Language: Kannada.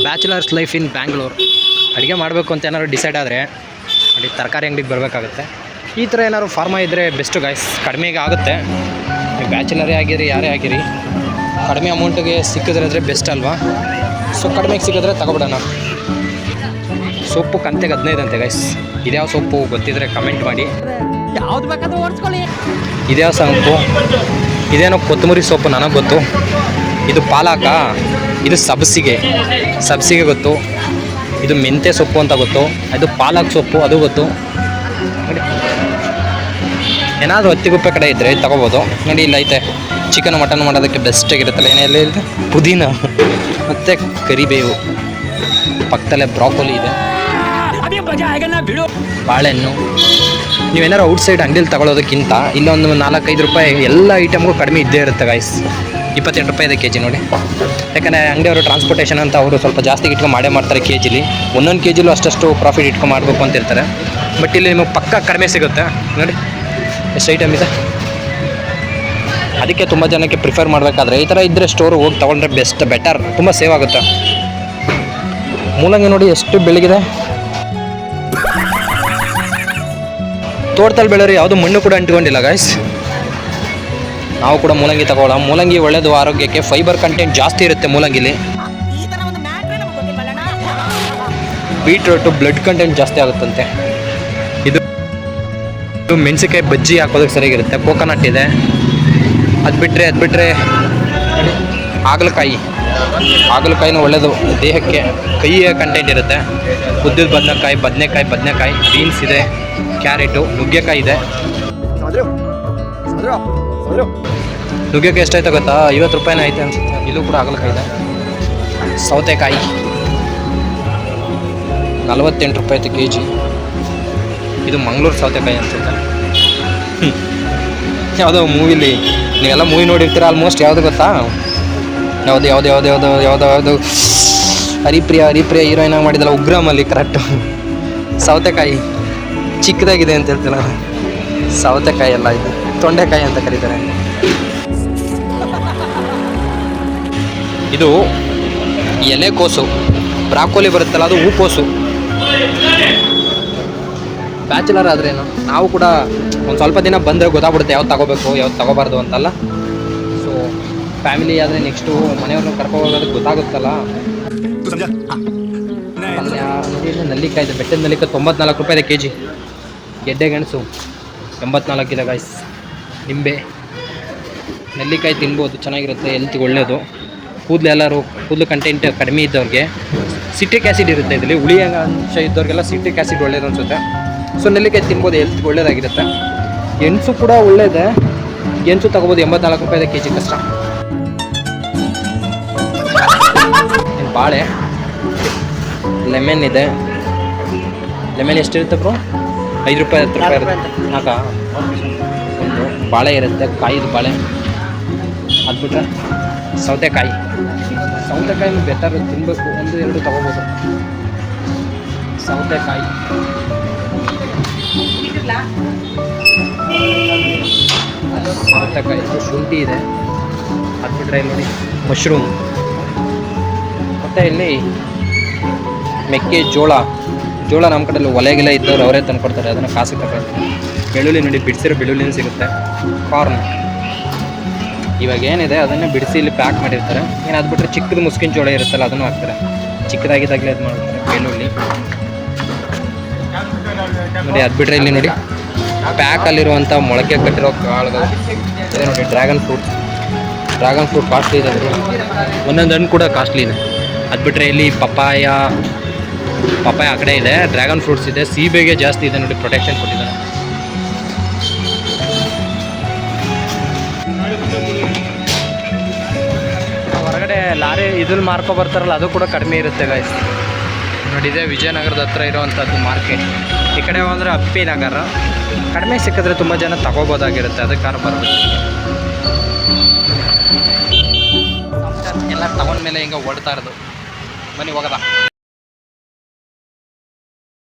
Bachelors life in Bangalore. ಅಡುಗೆ ಮಾಡಬೇಕು ಅಂತ ಏನಾದ್ರು ಡಿಸೈಡ್ ಆದರೆ ಅಲ್ಲಿ ತರಕಾರಿ ಅಂಗಡಿಗೆ ಬರಬೇಕಾಗುತ್ತೆ. ಈ ಥರ ಏನಾದ್ರು ಫಾರ್ಮ ಇದ್ದರೆ ಬೆಸ್ಟು ಗಾಯ್ಸ್, ಕಡಿಮೆಗೆ ಆಗುತ್ತೆ. ನೀವು ಬ್ಯಾಚುಲರೇ ಆಗಿರಿ ಯಾರೇ ಆಗಿರಿ, ಕಡಿಮೆ ಅಮೌಂಟಿಗೆ ಸಿಕ್ಕಿದ್ರೆ ಬೆಸ್ಟ್ ಅಲ್ವಾ. ಸೊ ಕಡಿಮೆಗೆ ಸಿಕ್ಕಿದ್ರೆ ತಗೊಬಿಡೋಣ. ಸೊಪ್ಪು ಕಂತೆಗೆ 15 ಅಂತೆ ಗಾಯ್ಸ್. ಇದ್ಯಾವ ಸೊಪ್ಪು ಗೊತ್ತಿದ್ರೆ ಕಮೆಂಟ್ ಮಾಡಿ. ಯಾವ್ದು ಬೇಕಾದ್ರೂ ಓಡಿಸ್ಕೊಳ್ಳಿ. ಇದ್ಯಾವ ಸೊಪ್ಪು? ಇದೇನೋ ಕೊತ್ತಂಬರಿ ಸೊಪ್ಪು ನನಗೆ ಗೊತ್ತು. ಇದು ಪಾಲಕ, ಇದು ಸಬ್ಸಿಗೆ ಗೊತ್ತು. ಇದು ಮೆಂತ್ಯ ಸೊಪ್ಪು ಅಂತ ಗೊತ್ತು. ಇದು ಪಾಲಕ್ ಸೊಪ್ಪು ಅದು ಗೊತ್ತು. ನೋಡಿ, ಏನಾದರೂ ಹತ್ತಿಗುಪ್ಪೆ ಕಡೆ ಇದ್ದರೆ ತಗೋಬೋದು. ನೋಡಿ ಇಲ್ಲ ಐತೆ, ಚಿಕನ್ ಮಟನ್ ಮಾಡೋದಕ್ಕೆ ಬೆಸ್ಟಾಗಿರುತ್ತಲ್ಲ. ಏನೆಲ್ಲ ಇದೆ, ಪುದೀನ ಮತ್ತು ಕರಿಬೇವು, ಪಕ್ಕದಲ್ಲೇ ಬ್ರಾಕೋಲಿ ಇದೆ, ಬಾಳೆಹಣ್ಣು. ನೀವೇನಾರು ಔಟ್ಸೈಡ್ ಅಂಗಡಿಲಿ ತಗೊಳ್ಳೋದಕ್ಕಿಂತ ಇಲ್ಲೊಂದು 4-5 ರೂಪಾಯಿ ಎಲ್ಲ ಐಟಮ್ಗೂ ಕಡಿಮೆ ಇದ್ದೇ ಇರುತ್ತೆ ಗಾಯ್ಸ್. 28 ರೂಪಾಯಿ ಇದೆ ಕೆಜಿ ನೋಡಿ. ಯಾಕಂದರೆ ಅಂಗಡಿಯವರು ಟ್ರಾನ್ಸ್ಪೋರ್ಟೇಷನ್ ಅಂತ ಅವರು ಸ್ವಲ್ಪ ಜಾಸ್ತಿ ಇಟ್ಕೊಂಡು ಮಾಡೇ ಮಾಡ್ತಾರೆ. ಕೆಜಿಲಿ ಒಂದೊಂದು ಕೆಜಿಲೂ ಅಷ್ಟು ಪ್ರಾಫಿಟ್ ಇಟ್ಕೊಂಡು ಮಾಡಬೇಕು ಅಂತ ಇರ್ತಾರೆ. ಬಟ್ ಇಲ್ಲಿ ನಿಮಗೆ ಪಕ್ಕ ಕಡಿಮೆ ಸಿಗುತ್ತೆ. ನೋಡಿ ಎಷ್ಟು ಐಟಮ್ ಇದೆ. ಅದಕ್ಕೆ ತುಂಬ ಜನಕ್ಕೆ ಪ್ರಿಫರ್ ಮಾಡಬೇಕಾದ್ರೆ ಈ ಥರ ಇದ್ದರೆ ಸ್ಟೋರ್ ಹೋಗಿ ತೊಗೊಂಡ್ರೆ ಬೆಟರ್, ತುಂಬ ಸೇವ್ ಆಗುತ್ತೆ. ಮೂಲಂಗಿ ನೋಡಿ ಎಷ್ಟು ಬೆಳಗಿದೆ. ತೋಟದಲ್ಲಿ ಬೆಳೆಯೋರು ಯಾವುದು ಮಣ್ಣು ಕೂಡ ಅಂಟ್ಕೊಂಡಿಲ್ಲ ಗಾಯ್ಸ್. ನಾವು ಕೂಡ ಮೂಲಂಗಿ ತಗೊಳ್ಳೋಣ. ಮೂಲಂಗಿ ಒಳ್ಳೆಯದು ಆರೋಗ್ಯಕ್ಕೆ, ಫೈಬರ್ ಕಂಟೆಂಟ್ ಜಾಸ್ತಿ ಇರುತ್ತೆ ಮೂಲಂಗಿಲಿ. ಬೀಟ್ರೂಟು ಬ್ಲಡ್ ಕಂಟೆಂಟ್ ಜಾಸ್ತಿ ಆಗುತ್ತಂತೆ. ಇದು ಮೆಣಸಿಕಾಯಿ ಬಜ್ಜಿ ಹಾಕೋದಕ್ಕೆ ಸರಿಯಾಗಿರುತ್ತೆ. ಕೋಕೋನಟ್ ಇದೆ. ಅದು ಬಿಟ್ಟರೆ ಹಾಗಲಕಾಯಿನೂ ಒಳ್ಳೆಯದು ದೇಹಕ್ಕೆ, ಕಹಿಯ ಕಂಟೆಂಟ್ ಇರುತ್ತೆ. ಉದ್ದಿದ ಬದನೆಕಾಯಿ, ಬೀನ್ಸ್ ಇದೆ, ಕ್ಯಾರೆಟು, ನುಗ್ಗೆಕಾಯಿ ಇದೆ. ನುಗ್ಗೆಕಾಯಿ ಎಷ್ಟಾಯ್ತು ಗೊತ್ತಾ? 50 ರೂಪಾಯಿನೇ ಐತೆ ಅನ್ಸುತ್ತೆ. ಇದು ಕೂಡ ಹಾಗಲಕಾಯಿ ಇದೆ. ಸೌತೆಕಾಯಿ 48 ರೂಪಾಯಿ ಐತೆ ಕೆಜಿ. ಇದು ಮಂಗಳೂರು ಸೌತೆಕಾಯಿ ಅನ್ಸುತ್ತೆ. ಯಾವುದೋ ಮೂವಿಲಿ, ನೀವೆಲ್ಲ ಮೂವಿ ನೋಡಿರ್ತೀರ ಆಲ್ಮೋಸ್ಟ್. ಯಾವುದು ಗೊತ್ತಾ? ಯಾವುದು ಹರಿಪ್ರಿಯ ಹೀರೋಯಿನ್ ಆಗಿ ಮಾಡಿದಲ್ಲ, ಉಗ್ರಮಲ್ಲಿ. ಕರೆಕ್ಟು, ಸೌತೆಕಾಯಿ ಚಿಕ್ಕದಾಗಿದೆ ಅಂತ ಹೇಳ್ತಿಲ್ಲ, ಸೌತೆಕಾಯಿ ಎಲ್ಲ ಇದು ತೊಂಡೆಕಾಯಿ ಅಂತ ಕರೀತಾರೆ. ಇದು ಎಲೆಕೋಸು, ಬ್ರಾಕೋಲಿ ಬರುತ್ತಲ್ಲ ಅದು ಹೂಕೋಸು. ಬ್ಯಾಚುಲರ್ ಆದ್ರೇನು ನಾವು ಕೂಡ ಒಂದು ಸ್ವಲ್ಪ ದಿನ ಬಂದರೆ ಗೊತ್ತಾಗ್ಬಿಡುತ್ತೆ ಯಾವ್ದು ತಗೋಬೇಕು ಯಾವ್ದು ತಗೋಬಾರ್ದು ಅಂತಲ್ಲ. ಸೊ ಫ್ಯಾಮಿಲಿ ಆದರೆ ನೆಕ್ಸ್ಟು ಮನೆಯವ್ರನ್ನ ಕರ್ಕೊಂಡು ಹೋಗೋದಕ್ಕೆ ಗೊತ್ತಾಗುತ್ತಲ್ಲ. ನಲ್ಲಿಕಾಯಿ ಇದೆ, ಬೆಟ್ಟದ ನಲ್ಲಿಕಾಯಿ 94 ರೂಪಾಯಿ ಇದೆ ಕೆಜಿ. ಗೆಡ್ಡೆ ಗೆಣಸು 84 ಇದೆ ಗಾಯ್ಸ್. ನಿಂಬೆ, ನೆಲ್ಲಿಕಾಯಿ ತಿನ್ಬೋದು, ಚೆನ್ನಾಗಿರುತ್ತೆ, ಹೆಲ್ತಿಗೆ ಒಳ್ಳೆಯದು. ಕೂದಲು ಕಂಟೆಂಟ್ ಕಡಿಮೆ ಇದ್ದವ್ರಿಗೆ ಸಿಟ್ರಿಕ್ ಆ್ಯಸಿಡ್ ಇರುತ್ತೆ ಇದರಲ್ಲಿ. ಹುಳಿ ಅಂಶ ಇದ್ದವ್ರಿಗೆಲ್ಲ ಸಿಟ್ರಿಕ್ ಆ್ಯಸಿಡ್ ಒಳ್ಳೇದು ಅನಿಸುತ್ತೆ. ಸೊ ನೆಲ್ಲಿಕಾಯಿ ತಿನ್ಬೋದು, ಹೆಲ್ತ್ಗೆ ಒಳ್ಳೇದಾಗಿರುತ್ತೆ. ಗೆಣಸು ಕೂಡ ಒಳ್ಳೆಯದೇ. ಗೆಣಸು ತಗೋಬೋದು, 84 ರೂಪಾಯಿ ಇದೆ ಕೆಜಿ. ಕಷ್ಟ. ಬಾಳೆ, ಲೆಮನ್ ಇದೆ. ಲೆಮನ್ ಎಷ್ಟಿರುತ್ತೆ ಬ್ರೋ? 5 ರೂಪಾಯಿ 10 ರೂಪಾಯಿ ಇರುತ್ತೆ. ನಾಲ್ಕಾ? ಒಂದು ಬಾಳೆ ಇರುತ್ತೆ, ಕಾಯಿದು ಬಾಳೆ. ಅದು ಬಿಟ್ಟರೆ ಸೌತೆಕಾಯಿನೂ ಬೆಟರ್, ತಿನ್ನಬೇಕು. 1-2 ತಗೋಬೋದು. ಸೌತೆಕಾಯಿ, ಶುಂಠಿ ಇದೆ. ಅದು ಬಿಟ್ಟರೆ ನೋಡಿ ಮಶ್ರೂಮ್. ಮತ್ತು ಇಲ್ಲಿ ಮೆಕ್ಕೆಜೋಳ ನಮ್ಮ ಕಡೆಯಲ್ಲಿ ಒಲೆಗೆಲ್ಲ ಇದ್ದವ್ರು ಅವರೇ ತಂದುಕೊಡ್ತಾರೆ, ಅದನ್ನು ಕಾಸಿಗೆ ತಗೊಳ್ತಾರೆ. ಬೆಳ್ಳುಳ್ಳಿ ನೋಡಿ, ಬಿಡಿಸಿರೋ ಬೆಳ್ಳುಳ್ಳಿನೂ ಸಿಗುತ್ತೆ. ಕಾರ್ನ್ ಇವಾಗ ಏನಿದೆ ಅದನ್ನೇ ಬಿಡಿಸಿ ಇಲ್ಲಿ ಪ್ಯಾಕ್ ಮಾಡಿರ್ತಾರೆ. ಏನು ಅದು ಬಿಟ್ಟರೆ ಚಿಕ್ಕದು ಮುಸ್ಕಿನ ಜೋಳ ಇರುತ್ತಲ್ಲ ಅದನ್ನು ಹಾಕ್ತಾರೆ. ಚಿಕ್ಕದಾಗಿದ್ದಾಗಲೇ ಅದು ಮಾಡ್ತಾರೆ ಬೆಳ್ಳುಳ್ಳಿ ನೋಡಿ. ಅದು ಬಿಟ್ಟರೆ ಇಲ್ಲಿ ನೋಡಿ ಪ್ಯಾಕಲ್ಲಿರುವಂಥ ಮೊಳಕೆ ಕಟ್ಟಿರೋ ಕಾಳುಗಳು ಇದೆ ನೋಡಿ. ಡ್ರ್ಯಾಗನ್ ಫ್ರೂಟ್ ಕಾಸ್ಟ್ಲಿ ಇದೆ, ಒಂದೊಂದು ಹಣ್ಣು ಕೂಡ ಕಾಸ್ಟ್ಲಿ ಇದೆ. ಅದು ಬಿಟ್ಟರೆ ಇಲ್ಲಿ ಪಪ್ಪಾಯ ಆ ಕಡೆ ಇದೆ. ಡ್ರ್ಯಾಗನ್ ಫ್ರೂಟ್ಸ್ ಇದೆ. ಸೀಬೆಗೆ ಜಾಸ್ತಿ ಇದೆ ನೋಡಿ, ಪ್ರೊಟೆಕ್ಷನ್ ಕೊಟ್ಟಿದ್ದಾರೆ. ಹೊರಗಡೆ ಲಾರಿ ಇದ್ರಲ್ಲಿ ಮಾರ್ಕೊ ಬರ್ತಾರಲ್ಲ ಅದು ಕೂಡ ಕಡಿಮೆ ಇರುತ್ತೆ ಗಾಯ್ಸ್. ನೋಡಿ, ಇದೆ ವಿಜಯನಗರದ ಹತ್ರ ಇರೋವಂಥದ್ದು ಮಾರ್ಕೆಟ್. ಈ ಕಡೆ ಹೋದರೆ ಹಂಪಿ ನಗರ. ಕಡಿಮೆ ಸಿಕ್ಕಿದ್ರೆ ತುಂಬ ಜನ ತಗೋಬೋದಾಗಿರುತ್ತೆ, ಅದಕ್ಕೆ ಕಾರಣ ಬರಬೇಕು. ಎಲ್ಲ ತಗೊಂಡ್ಮೇಲೆ ಹಿಂಗೆ ಓಡ್ತಾ ಇರೋದು. ಬನ್ನಿ ಹೋಗೋದ.